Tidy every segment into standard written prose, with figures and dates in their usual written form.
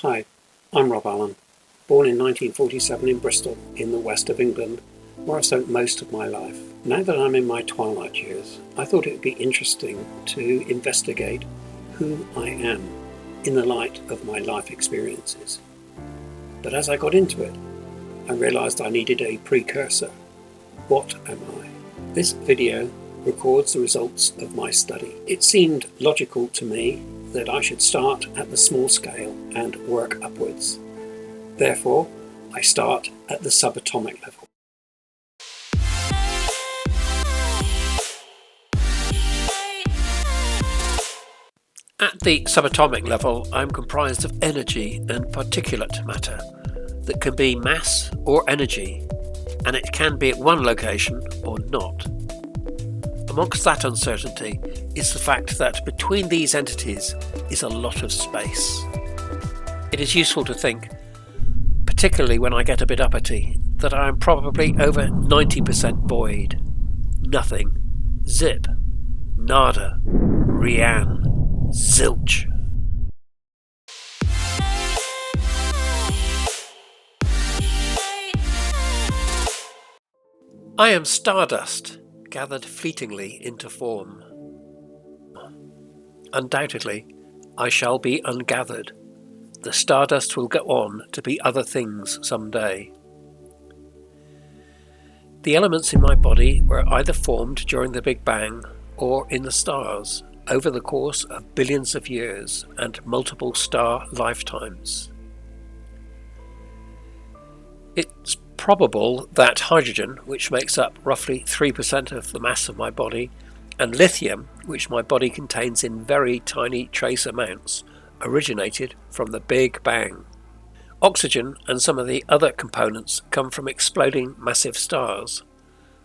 Hi, I'm Rob Allen, born in 1947 in Bristol, in the west of England, where I've spent most of my life. Now that I'm in my twilight years, I thought it would be interesting to investigate who I am in the light of my life experiences. But as I got into it, I realised I needed a precursor. What am I? This video records the results of my study. It seemed logical to me that I should start at the small scale and work upwards. Therefore, I start at the subatomic level. At the subatomic level, I'm comprised of energy and particulate matter that can be mass or energy, and it can be at one location or not. Amongst that uncertainty is the fact that between these entities is a lot of space. It is useful to think, particularly when I get a bit uppity, that I am probably over 90% void. Nothing. Zip. Nada. Rian. Zilch. I am stardust, gathered fleetingly into form. Undoubtedly, I shall be ungathered. The stardust will go on to be other things someday. The elements in my body were either formed during the Big Bang or in the stars over the course of billions of years and multiple star lifetimes. It's probable that hydrogen, which makes up roughly 3% of the mass of my body, and lithium, which my body contains in very tiny trace amounts, originated from the Big Bang. Oxygen and some of the other components come from exploding massive stars,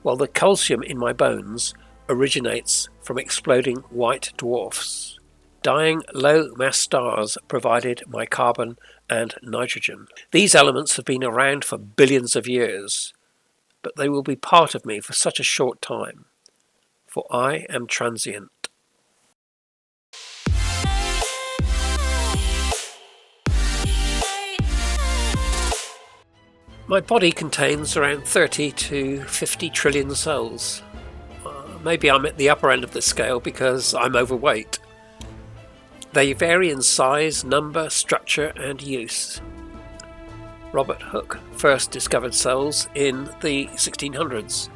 while the calcium in my bones originates from exploding white dwarfs. Dying low-mass stars provided my carbon and nitrogen. These elements have been around for billions of years, but they will be part of me for such a short time, for I am transient. My body contains around 30 to 50 trillion cells. Maybe I'm at the upper end of the scale because I'm overweight. They vary in size, number, structure and use. Robert Hooke first discovered cells in the 1600s.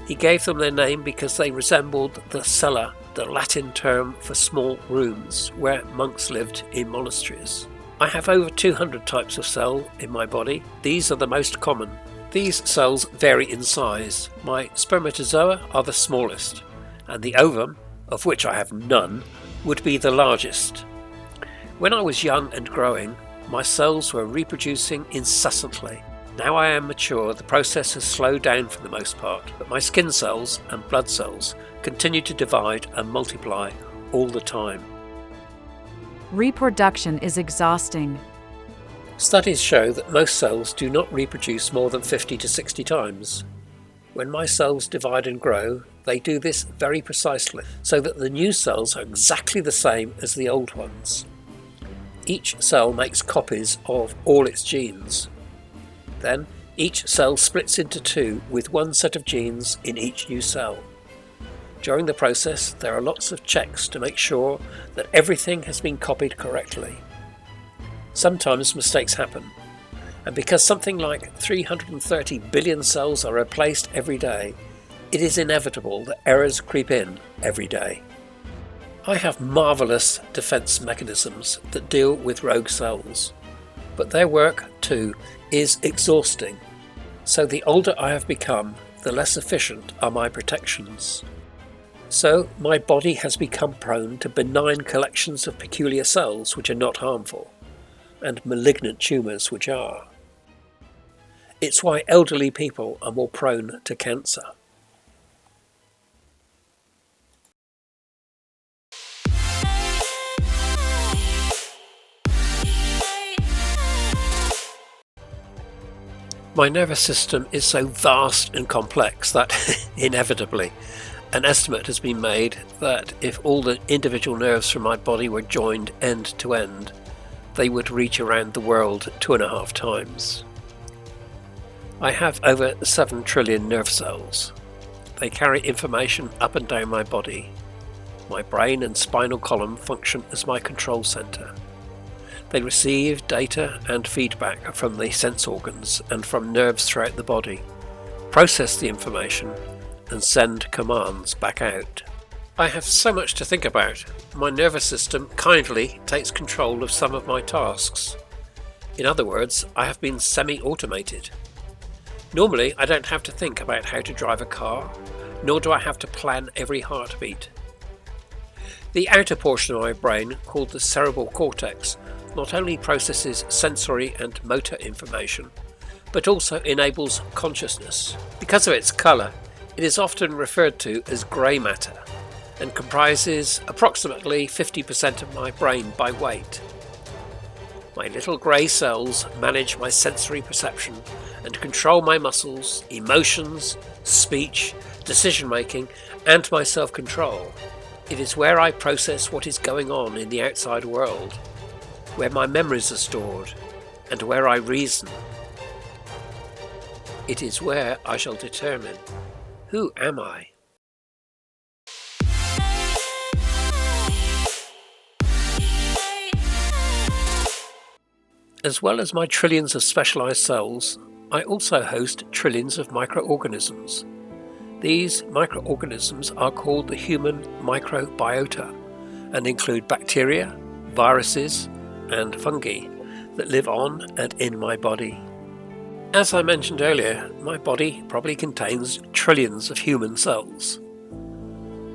He gave them their name because they resembled the cella, the Latin term for small rooms where monks lived in monasteries. I have over 200 types of cell in my body. These are the most common. These cells vary in size. My spermatozoa are the smallest, and the ovum, of which I have none, would be the largest. When I was young and growing, my cells were reproducing incessantly. Now I am mature, the process has slowed down for the most part, but my skin cells and blood cells continue to divide and multiply all the time. Reproduction is exhausting. Studies show that most cells do not reproduce more than 50 to 60 times. When my cells divide and grow, they do this very precisely, so that the new cells are exactly the same as the old ones. Each cell makes copies of all its genes. Then, each cell splits into two with one set of genes in each new cell. During the process, there are lots of checks to make sure that everything has been copied correctly. Sometimes mistakes happen, and because something like 330 billion cells are replaced every day, it is inevitable that errors creep in every day. I have marvellous defence mechanisms that deal with rogue cells, but their work, too, is exhausting, so the older I have become, the less efficient are my protections. So my body has become prone to benign collections of peculiar cells which are not harmful, and malignant tumours which are. It's why elderly people are more prone to cancer. My nervous system is so vast and complex that, inevitably, an estimate has been made that if all the individual nerves from my body were joined end to end, they would reach around the world 2.5 times. I have over 7 trillion nerve cells. They carry information up and down my body. My brain and spinal column function as my control centre. They receive data and feedback from the sense organs and from nerves throughout the body, process the information, and send commands back out. I have so much to think about. My nervous system kindly takes control of some of my tasks. In other words, I have been semi-automated. Normally, I don't have to think about how to drive a car, nor do I have to plan every heartbeat. The outer portion of my brain, called the cerebral cortex, not only processes sensory and motor information, but also enables consciousness. Because of its colour, it is often referred to as grey matter, and comprises approximately 50% of my brain by weight. My little grey cells manage my sensory perception and control my muscles, emotions, speech, decision-making, and my self-control. It is where I process what is going on in the outside world, where my memories are stored, and where I reason. It is where I shall determine, who am I? As well as my trillions of specialized cells, I also host trillions of microorganisms. These microorganisms are called the human microbiota and include bacteria, viruses, and fungi that live on and in my body. As I mentioned earlier, my body probably contains trillions of human cells.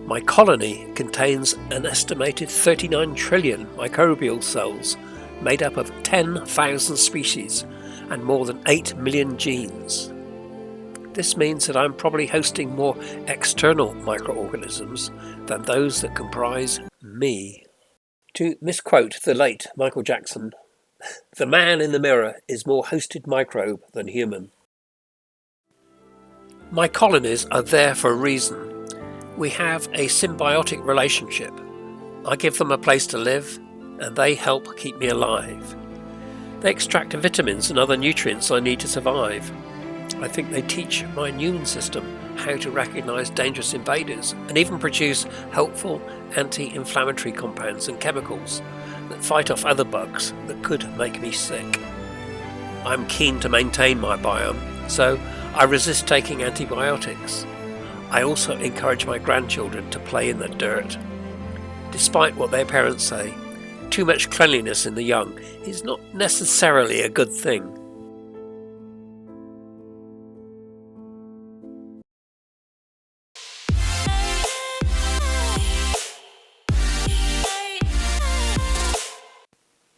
My colony contains an estimated 39 trillion microbial cells made up of 10,000 species and more than 8 million genes. This means that I'm probably hosting more external microorganisms than those that comprise me. To misquote the late Michael Jackson, the man in the mirror is more hosted microbe than human. My colonies are there for a reason. We have a symbiotic relationship. I give them a place to live, and they help keep me alive. They extract vitamins and other nutrients I need to survive. I think they teach my immune system how to recognise dangerous invaders and even produce helpful anti-inflammatory compounds and chemicals that fight off other bugs that could make me sick. I'm keen to maintain my biome, so I resist taking antibiotics. I also encourage my grandchildren to play in the dirt. Despite what their parents say, too much cleanliness in the young is not necessarily a good thing.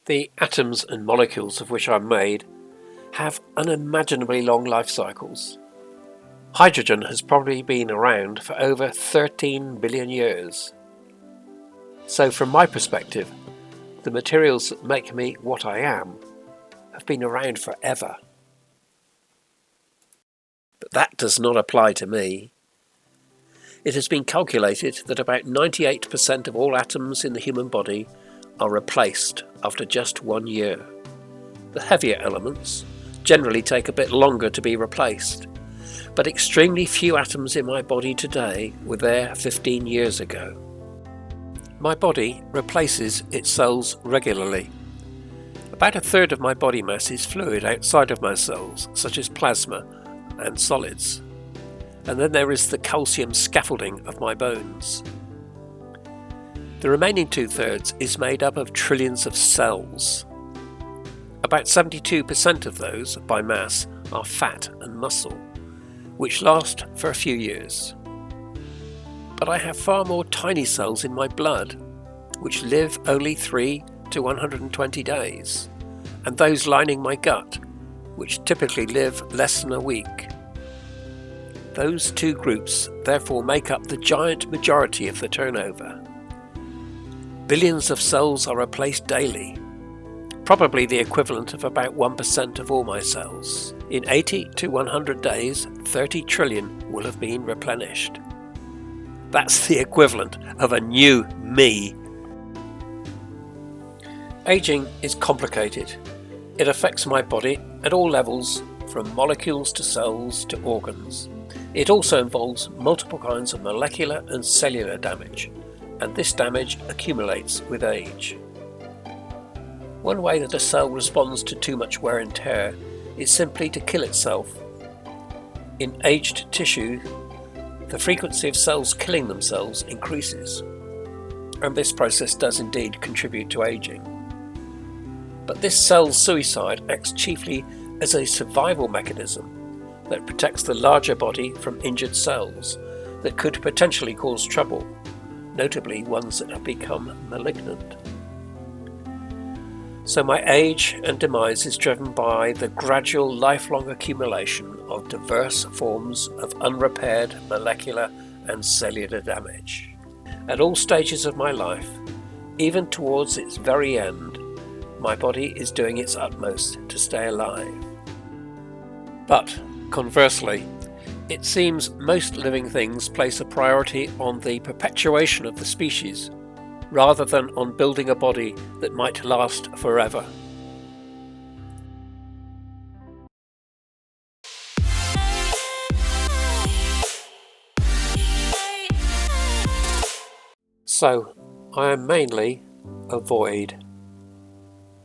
The atoms and molecules of which I'm made have unimaginably long life cycles. Hydrogen has probably been around for over 13 billion years. So from my perspective, the materials that make me what I am have been around forever. But that does not apply to me. It has been calculated that about 98% of all atoms in the human body are replaced after just 1 year. The heavier elements generally take a bit longer to be replaced, but extremely few atoms in my body today were there 15 years ago. My body replaces its cells regularly. About a third of my body mass is fluid outside of my cells, such as plasma and solids. And then there is the calcium scaffolding of my bones. The remaining 2/3 is made up of trillions of cells. About 72% of those, by mass, are fat and muscle, which last for a few years. But I have far more tiny cells in my blood, which live only 3 to 120 days, and those lining my gut, which typically live less than a week. Those two groups therefore make up the giant majority of the turnover. Billions of cells are replaced daily, probably the equivalent of about 1% of all my cells. In 80 to 100 days, 30 trillion will have been replenished. That's the equivalent of a new me. Aging is complicated. It affects my body at all levels, from molecules to cells to organs. It also involves multiple kinds of molecular and cellular damage, and this damage accumulates with age. One way that a cell responds to too much wear and tear is simply to kill itself. In aged tissue, the frequency of cells killing themselves increases, and this process does indeed contribute to aging. But this cell suicide acts chiefly as a survival mechanism that protects the larger body from injured cells that could potentially cause trouble, notably ones that have become malignant. So my age and demise is driven by the gradual lifelong accumulation of diverse forms of unrepaired molecular and cellular damage. At all stages of my life, even towards its very end, my body is doing its utmost to stay alive. But, conversely, it seems most living things place a priority on the perpetuation of the species, rather than on building a body that might last forever. So, I am mainly a void.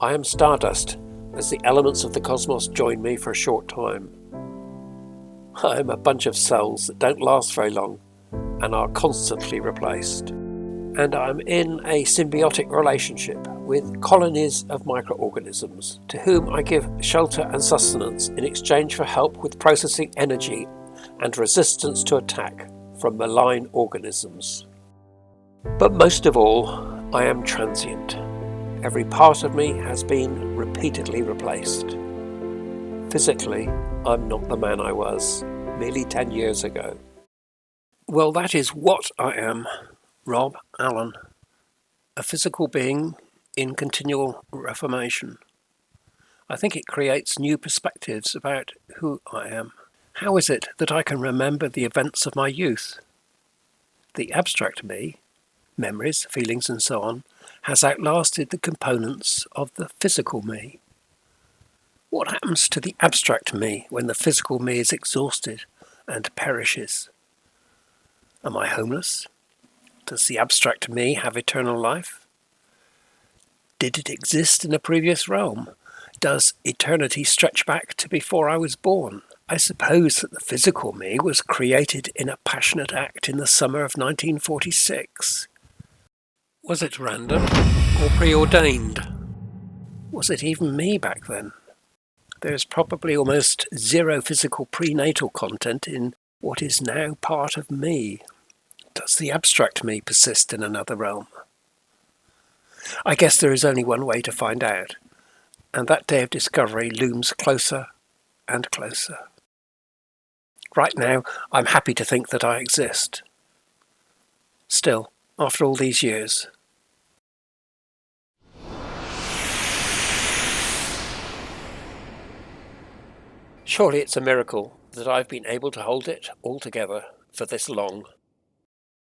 I am stardust, as the elements of the cosmos join me for a short time. I am a bunch of cells that don't last very long and are constantly replaced. And I'm in a symbiotic relationship with colonies of microorganisms, to whom I give shelter and sustenance in exchange for help with processing energy and resistance to attack from malign organisms. But most of all, I am transient. Every part of me has been repeatedly replaced. Physically, I'm not the man I was merely 10 years ago. Well, that is what I am, Rob Allen, a physical being in continual reformation. I think it creates new perspectives about who I am. How is it that I can remember the events of my youth? The abstract me, memories, feelings and so on, has outlasted the components of the physical me. What happens to the abstract me when the physical me is exhausted and perishes? Am I homeless? Does the abstract me have eternal life? Did it exist in a previous realm? Does eternity stretch back to before I was born? I suppose that the physical me was created in a passionate act in the summer of 1946. Was it random or preordained? Was it even me back then? There's probably almost zero physical prenatal content in what is now part of me. Does the abstract me persist in another realm? I guess there is only one way to find out, and that day of discovery looms closer and closer. Right now, I'm happy to think that I exist. Still, after all these years, surely it's a miracle that I've been able to hold it all together for this long.